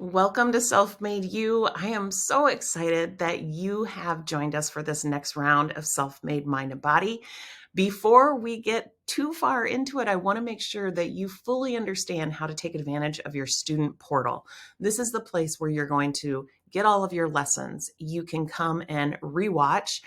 Welcome to Self-Made You. I am so excited that you have joined us for this next round of Self-Made Mind and Body. Before we get too far into it, I want to make sure that you fully understand how to take advantage of your student portal. This is the place where you're going to get all of your lessons. You can come and rewatch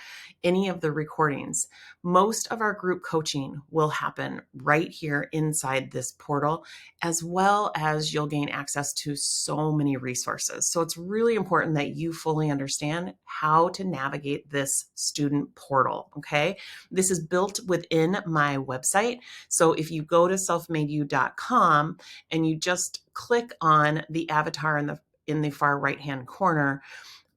any of the recordings. Most of our group coaching will happen right here inside this portal, as well as you'll gain access to so many resources. So it's really important that you fully understand how to navigate this student portal, okay? This is built within my website. So if you go to selfmadeyou.com and you just click on the avatar in the far right-hand corner,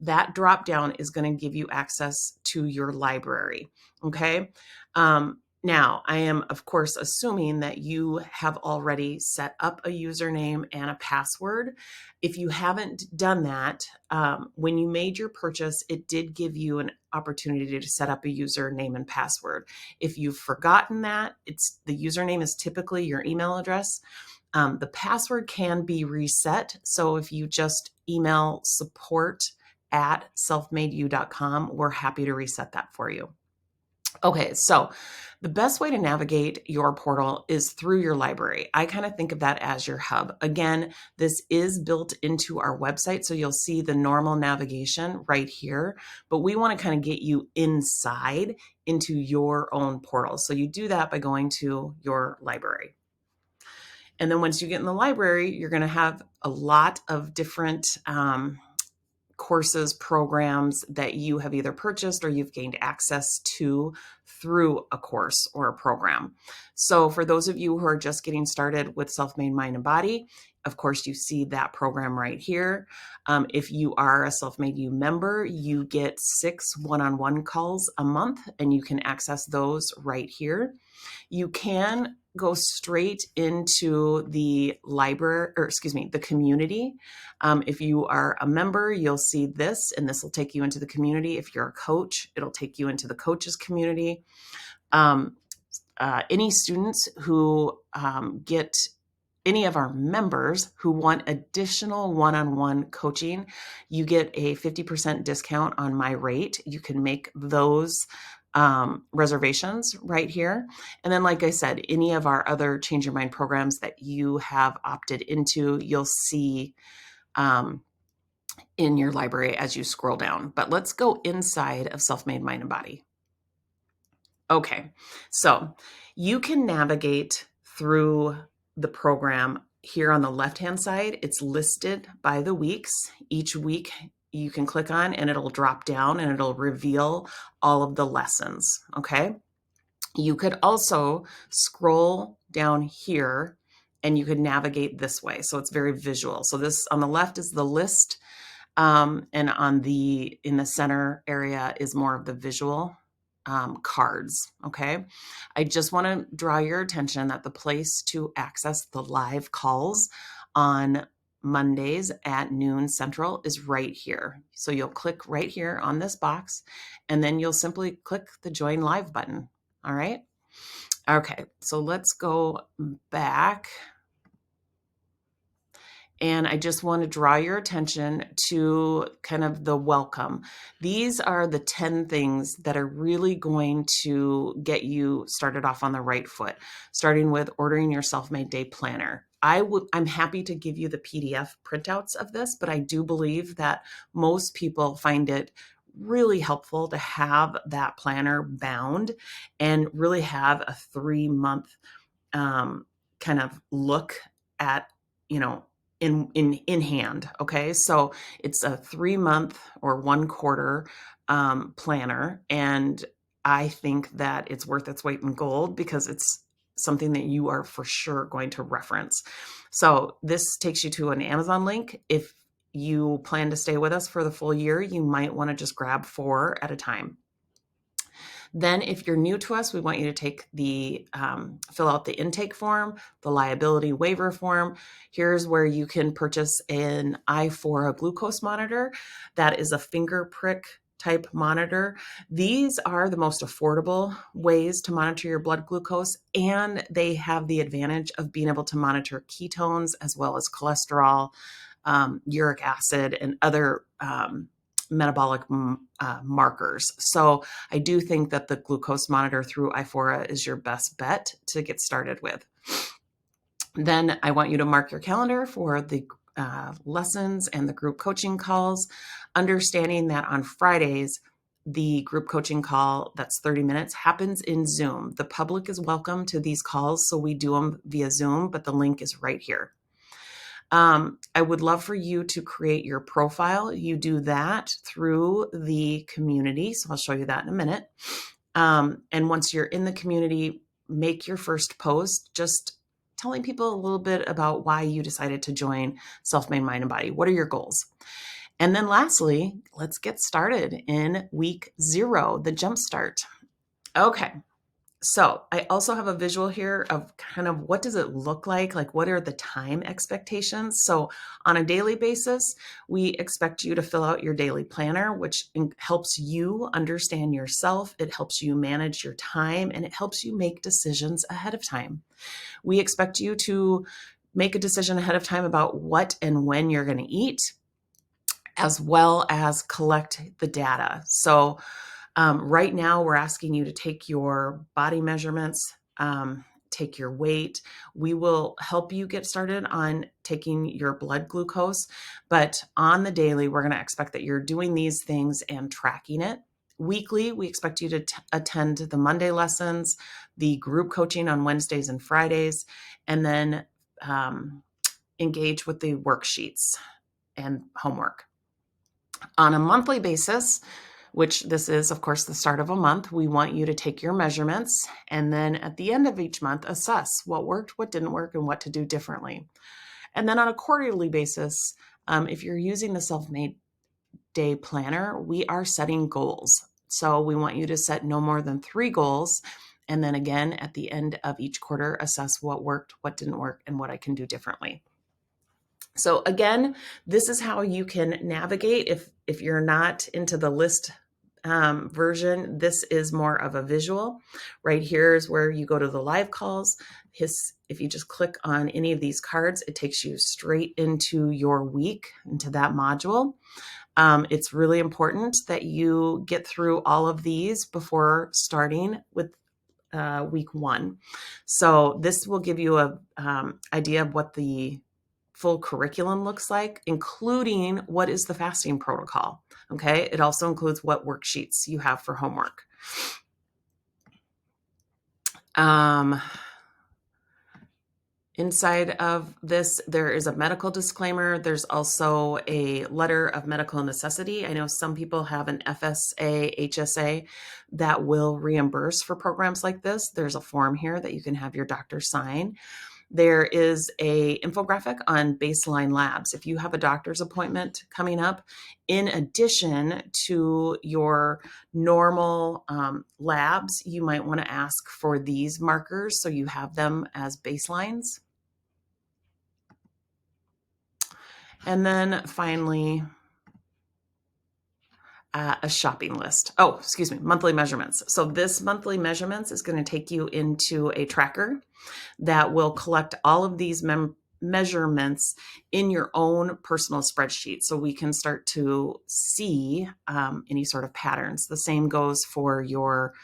that drop down is going to give you access to your library, okay? Now, I am, of course, assuming that you have already set up a username and a password. If you haven't done that, when you made your purchase, it did give you an opportunity to set up a username and password. If you've forgotten that, the username is typically your email address. The password can be reset. So if you just email support@selfmadeyou.com, we're happy to reset that for you. Okay, so the best way to navigate your portal is through your library. I kind of think of that as your hub. Again, this is built into our website, so you'll see the normal navigation right here, but we want to kind of get you inside into your own portal. So you do that by going to your library. And then once you get in the library, you're going to have a lot of different courses, programs that you have either purchased or you've gained access to through a course or a program. So for those of you who are just getting started with Self-Made Mind and Body, of course, you see that program right here. If you are a Self-Made You member, you get 6 one-on-one calls a month, and you can access those right here. You can go straight into the library, or excuse me, the community. If you are a member, you'll see this, and this will take you into the community. If you're a coach, it'll take you into the coaches community. Any students who get any of our members who want additional one-on-one coaching, you get a 50% discount on my rate. You can make those reservations right here. And then, like I said, any of our other Change Your Mind programs that you have opted into, you'll see in your library as you scroll down. But let's go inside of Self-Made Mind and Body. Okay, so you can navigate through the program here on the left-hand side. It's listed by the weeks. Each week you can click on and it'll drop down and it'll reveal all of the lessons, okay? You could also scroll down here and you could navigate this way. So it's very visual. So this on the left is the list, and in the center area is more of the visual cards, okay? I just want to draw your attention that the place to access the live calls on Mondays at noon Central is right here. So you'll click right here on this box, and then you'll simply click the Join Live button, all right? Okay, so let's go back. And I just want to draw your attention to kind of the welcome. These are the 10 things that are really going to get you started off on the right foot, starting with ordering your self-made day planner. I'm happy to give you the PDF printouts of this, but I do believe that most people find it really helpful to have that planner bound and really have a 3-month kind of look at, in hand. Okay. So it's a 3-month or 1 quarter planner. And I think that it's worth its weight in gold because it's something that you are for sure going to reference. So this takes you to an Amazon link. If you plan to stay with us for the full year, you might want to just grab 4 at a time. Then if you're new to us, we want you to fill out the intake form, the liability waiver form. Here's where you can purchase an iFora glucose monitor. That is a finger prick type monitor. These are the most affordable ways to monitor your blood glucose, and they have the advantage of being able to monitor ketones as well as cholesterol, uric acid and other metabolic markers. So I do think that the glucose monitor through iFora is your best bet to get started with. Then I want you to mark your calendar for the lessons and the group coaching calls, understanding that on Fridays, the group coaching call that's 30 minutes happens in Zoom. The public is welcome to these calls, so we do them via Zoom, but the link is right here. I would love for you to create your profile. You do that through the community, so I'll show you that in a minute. And once you're in the community, make your first post just telling people a little bit about why you decided to join Self-Made Mind and Body. What are your goals? And then lastly, let's get started in week 0, the jump start. Okay. So I also have a visual here of kind of what does it look like what are the time expectations? So on a daily basis, we expect you to fill out your daily planner, which helps you understand yourself. It helps you manage your time, and it helps you make decisions ahead of time. We expect you to make a decision ahead of time about what and when you're going to eat, as well as collect the data. So right now, we're asking you to take your body measurements, take your weight. We will help you get started on taking your blood glucose, but on the daily, we're going to expect that you're doing these things and tracking it. Weekly, we expect you to attend the Monday lessons, the group coaching on Wednesdays and Fridays, and then engage with the worksheets and homework. On a monthly basis, which this is, of course, the start of a month, we want you to take your measurements and then at the end of each month, assess what worked, what didn't work, and what to do differently. And then on a quarterly basis, if you're using the Self-Made Day Planner, we are setting goals. So we want you to set no more than 3 goals. And then again, at the end of each quarter, assess what worked, what didn't work, and what I can do differently. So again, this is how you can navigate. If you're not into the list version, this is more of a visual. Right here is where you go to the live calls. If you just click on any of these cards, it takes you straight into your week, into that module. It's really important that you get through all of these before starting with week 1. So this will give you a idea of what the full curriculum looks like, including what is the fasting protocol. Okay. It also includes what worksheets you have for homework. Inside of this, there is a medical disclaimer. There's also a letter of medical necessity. I know some people have an FSA, HSA that will reimburse for programs like this. There's a form here that you can have your doctor sign. There is a infographic on baseline labs. If you have a doctor's appointment coming up, in addition to your normal labs, you might want to ask for these markers so you have them as baselines. And then finally, a shopping list. Oh, excuse me, monthly measurements. So this monthly measurements is going to take you into a tracker that will collect all of these measurements in your own personal spreadsheet, so we can start to see any sort of patterns. The same goes for your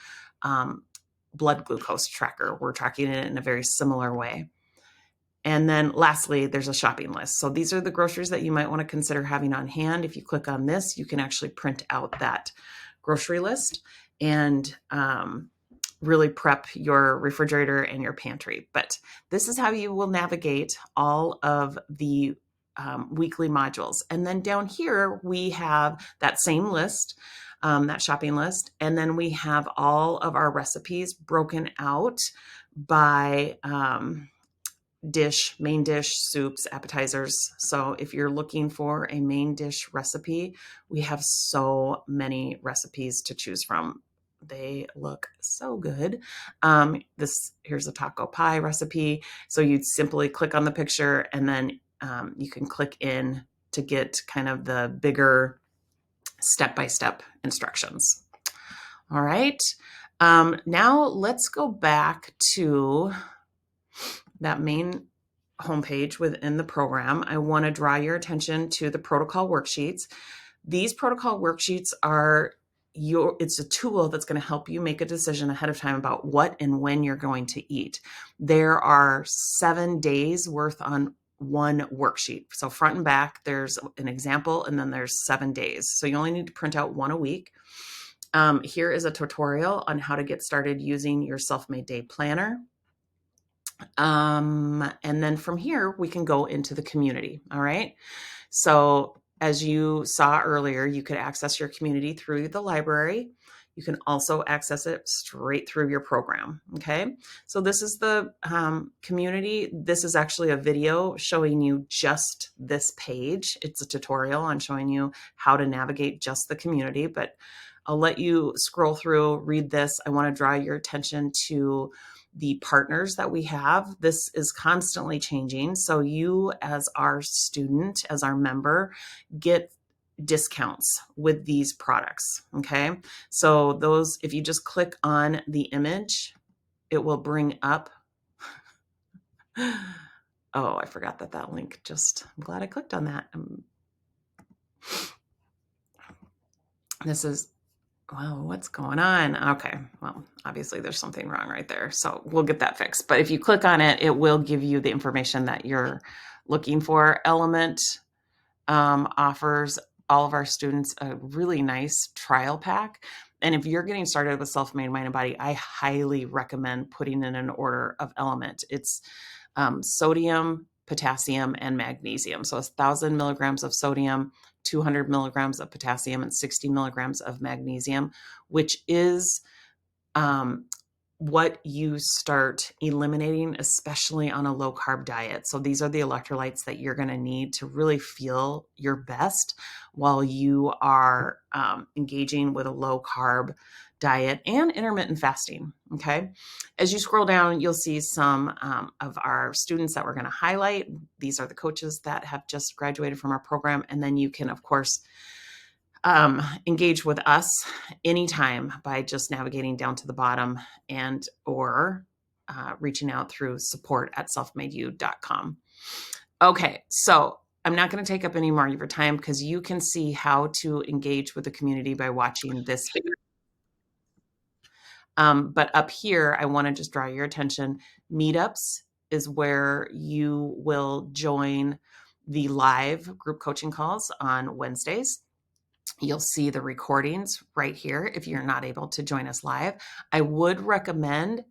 blood glucose tracker. We're tracking it in a very similar way. And then lastly, there's a shopping list. So these are the groceries that you might want to consider having on hand. If you click on this, you can actually print out that grocery list and really prep your refrigerator and your pantry. But this is how you will navigate all of the weekly modules. And then down here, we have that same list, that shopping list. And then we have all of our recipes broken out by dish, main dish, soups, appetizers. So if you're looking for a main dish recipe, we have so many recipes to choose from. They look so good. Here's a taco pie recipe. So you'd simply click on the picture and then you can click in to get kind of the bigger step-by-step instructions. All right. Now let's go back to that main homepage within the program, I want to draw your attention to the protocol worksheets. These protocol worksheets are it's a tool that's going to help you make a decision ahead of time about what and when you're going to eat. There are 7 days worth on one worksheet. So front and back, there's an example, and then there's 7 days. So you only need to print out one a week. Here is a tutorial on how to get started using your Self-Made Day planner. And then from here, we can go into the community. All right. So as you saw earlier, you could access your community through the library. You can also access it straight through your program. Okay. So this is the community. This is actually a video showing you just this page. It's a tutorial on showing you how to navigate just the community, but I'll let you scroll through, read this. I want to draw your attention to the partners that we have. This is constantly changing. So you as our student, as our member, get discounts with these products. Okay. So those, if you just click on the image, it will bring up. Oh, I forgot that link I'm glad I clicked on that. This is, wow, what's going on? Okay, well, obviously there's something wrong right there. So we'll get that fixed. But if you click on it, it will give you the information that you're looking for. Element offers all of our students a really nice trial pack. And if you're getting started with Self-Made Mind and Body, I highly recommend putting in an order of Element. It's sodium, potassium, and magnesium. So 1,000 milligrams of sodium, 200 milligrams of potassium, and 60 milligrams of magnesium, which is what you start eliminating, especially on a low carb diet. So these are the electrolytes that you're going to need to really feel your best while you are engaging with a low carb diet and intermittent fasting. Okay. As you scroll down, you'll see some of our students that we're going to highlight. These are the coaches that have just graduated from our program. And then you can, of course, engage with us anytime by just navigating down to the bottom and or reaching out through support@selfmadeyou.com. Okay, so I'm not going to take up any more of your time because you can see how to engage with the community by watching this video. But up here, I want to just draw your attention. Meetups is where you will join the live group coaching calls on Wednesdays. You'll see the recordings right here if you're not able to join us live. I would recommend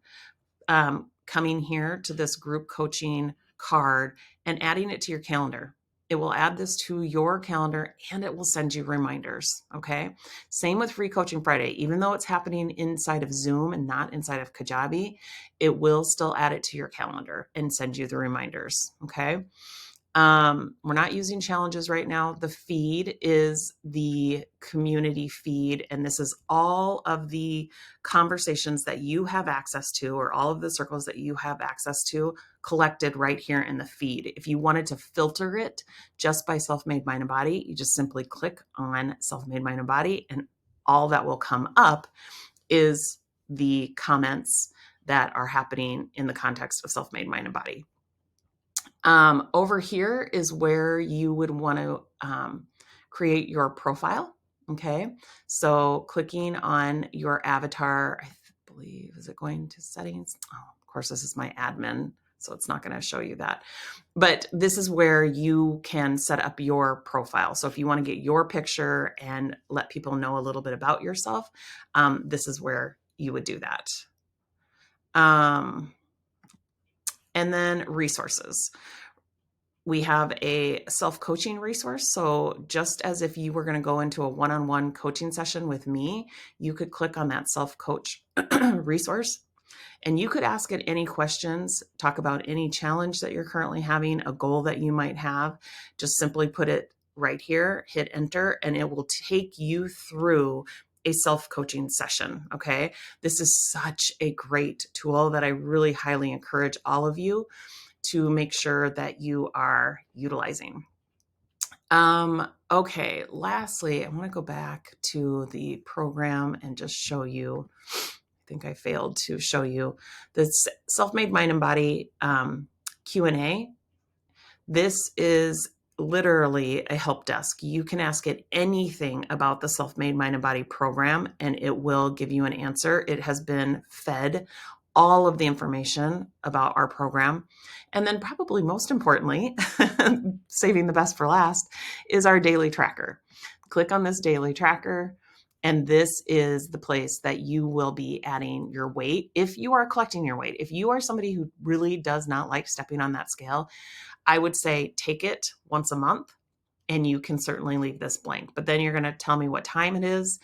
coming here to this group coaching card and adding it to your calendar. It will add this to your calendar and it will send you reminders. Okay. Same with Free Coaching Friday. Even though it's happening inside of Zoom and not inside of Kajabi, it will still add it to your calendar and send you the reminders. Okay. We're not using challenges right now. The feed is the community feed, and this is all of the conversations that you have access to, or all of the circles that you have access to, collected right here in the feed. If you wanted to filter it just by Self-Made Mind and Body, you just simply click on Self-Made Mind and Body, and all that will come up is the comments that are happening in the context of Self-Made Mind and Body. Over here is where you would want to create your profile. Okay. So clicking on your avatar, I believe, is it going to settings? Oh, of course, this is my admin, so it's not going to show you that. But this is where you can set up your profile. So if you want to get your picture and let people know a little bit about yourself, this is where you would do that. And then resources. We have a self-coaching resource. So just as if you were going to go into a one-on-one coaching session with me, you could click on that self-coach resource and you could ask it any questions, talk about any challenge that you're currently having, a goal that you might have. Just simply put it right here, hit enter, and it will take you through a self-coaching session. Okay. This is such a great tool that I really highly encourage all of you to make sure that you are utilizing. Okay, lastly, I want to go back to the program and just show you, I think I failed to show you this Self-Made Mind and Body Q&A This is literally a help desk. You can ask it anything about the Self-Made Mind and Body program, and it will give you an answer. It has been fed all of the information about our program. And then probably most importantly, saving the best for last, is our daily tracker. Click on this daily tracker, and this is the place that you will be adding your weight. If you are collecting your weight, if you are somebody who really does not like stepping on that scale, I would say take it once a month, and you can certainly leave this blank. But then you're going to tell me what time it is,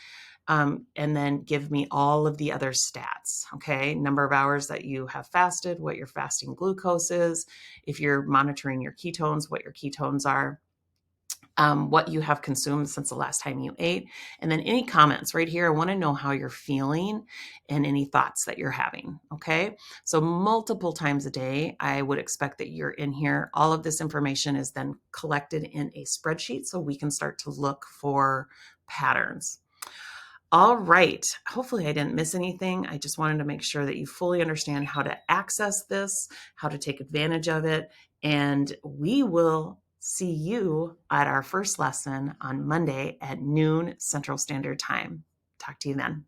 and then give me all of the other stats. Okay, number of hours that you have fasted, what your fasting glucose is, if you're monitoring your ketones, what your ketones are. What you have consumed since the last time you ate, and then any comments right here. I want to know how you're feeling and any thoughts that you're having. Okay. So multiple times a day, I would expect that you're in here. All of this information is then collected in a spreadsheet so we can start to look for patterns. All right. Hopefully I didn't miss anything. I just wanted to make sure that you fully understand how to access this, how to take advantage of it, and we will see you at our first lesson on Monday at noon Central Standard Time. Talk to you then.